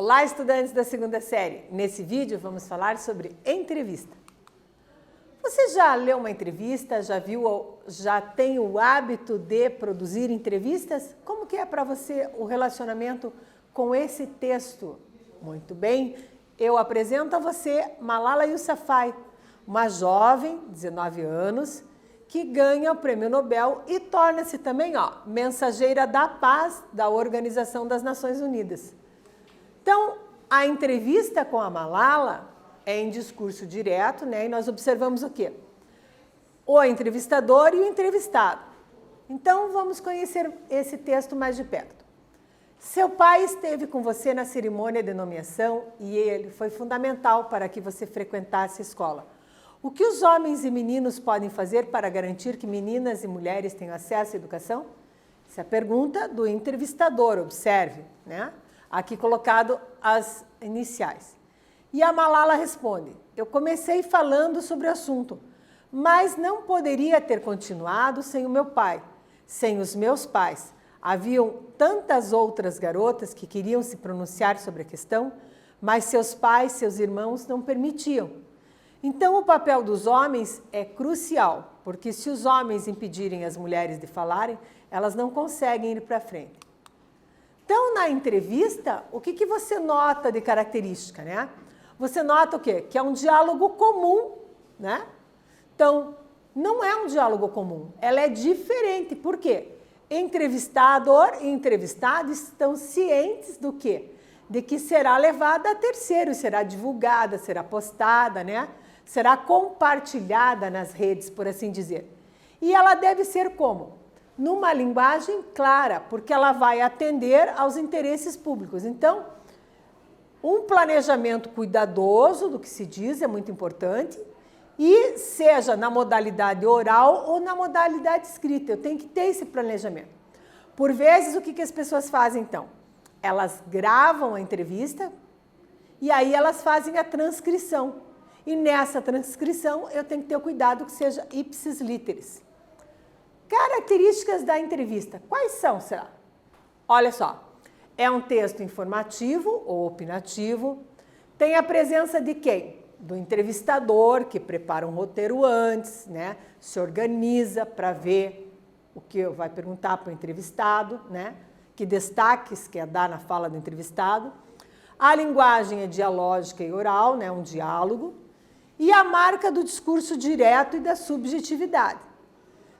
Olá, estudantes da segunda série. Nesse vídeo vamos falar sobre entrevista. Você já leu uma entrevista? Já tem o hábito de produzir entrevistas? Como que é para você o relacionamento com esse texto? Muito bem, eu apresento a você Malala Yousafzai, uma jovem, 19 anos, que ganha o Prêmio Nobel e torna-se também mensageira da paz da Organização das Nações Unidas. Então, a entrevista com a Malala é em discurso direto, né? E nós observamos o quê? O entrevistador e o entrevistado. Então, vamos conhecer esse texto mais de perto. Seu pai esteve com você na cerimônia de nomeação e ele foi fundamental para que você frequentasse a escola. O que os homens e meninos podem fazer para garantir que meninas e mulheres tenham acesso à educação? Essa é a pergunta do entrevistador, observe, né? Aqui colocado as iniciais. E a Malala responde: eu comecei falando sobre o assunto, mas não poderia ter continuado sem o meu pai, sem os meus pais. Haviam tantas outras garotas que queriam se pronunciar sobre a questão, mas seus pais, seus irmãos não permitiam. Então o papel dos homens é crucial, porque se os homens impedirem as mulheres de falarem, elas não conseguem ir para frente. Então, na entrevista, o que você nota de característica, né? Você nota o quê? Que é um diálogo comum, né? Então, não é um diálogo comum, ela é diferente. Por quê? Entrevistador e entrevistado estão cientes do quê? De que será levada a terceiros, será divulgada, será postada, né? Será compartilhada nas redes, por assim dizer. E ela deve ser como? Numa linguagem clara, porque ela vai atender aos interesses públicos. Então, um planejamento cuidadoso do que se diz é muito importante, e seja na modalidade oral ou na modalidade escrita. Eu tenho que ter esse planejamento. Por vezes, o que as pessoas fazem, então? Elas gravam a entrevista e aí elas fazem a transcrição. E nessa transcrição, eu tenho que ter o cuidado que seja ipsis literis. Características da entrevista. Quais são, será? Olha só, é um texto informativo ou opinativo, tem a presença de quem? Do entrevistador, que prepara um roteiro antes, né? Se organiza para ver o que vai perguntar para o entrevistado, né? Que destaques quer dar na fala do entrevistado. A linguagem é dialógica e oral, né? Um diálogo. E a marca do discurso direto e da subjetividade.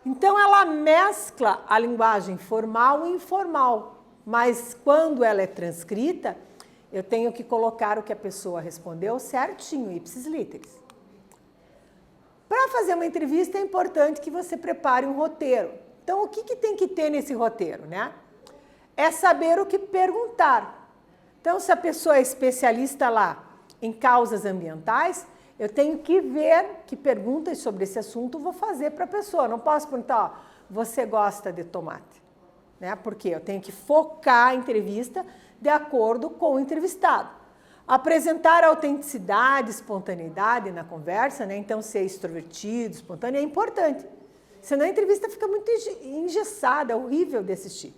Então, ela mescla a linguagem formal e informal, mas quando ela é transcrita, eu tenho que colocar o que a pessoa respondeu certinho, ipsis literis. Para fazer uma entrevista, é importante que você prepare um roteiro. Então, o que tem que ter nesse roteiro, né? É saber o que perguntar. Então, se a pessoa é especialista lá em causas ambientais, eu tenho que ver que perguntas sobre esse assunto vou fazer para a pessoa. Não posso perguntar, você gosta de tomate? Né? Porque eu tenho que focar a entrevista de acordo com o entrevistado. Apresentar autenticidade, espontaneidade na conversa, né? Então ser extrovertido, espontâneo é importante. Senão a entrevista fica muito engessada, horrível de assistir.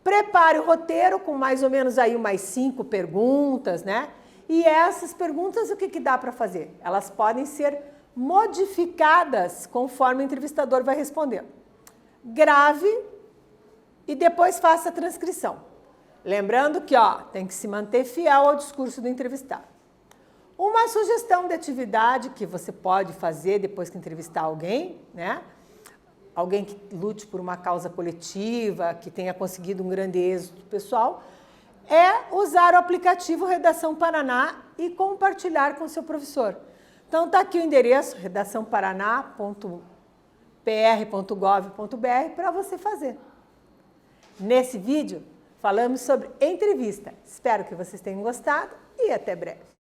Prepare o roteiro com mais ou menos aí umas 5 perguntas, né? E essas perguntas, o que dá para fazer? Elas podem ser modificadas conforme o entrevistador vai respondendo. Grave e depois faça a transcrição. Lembrando que tem que se manter fiel ao discurso do entrevistado. Uma sugestão de atividade que você pode fazer depois que entrevistar alguém, né? Alguém que lute por uma causa coletiva, que tenha conseguido um grande êxito pessoal, é usar o aplicativo Redação Paraná e compartilhar com seu professor. Então, está aqui o endereço, redaçãoparaná.pr.gov.br, para você fazer. Nesse vídeo, falamos sobre entrevista. Espero que vocês tenham gostado e até breve.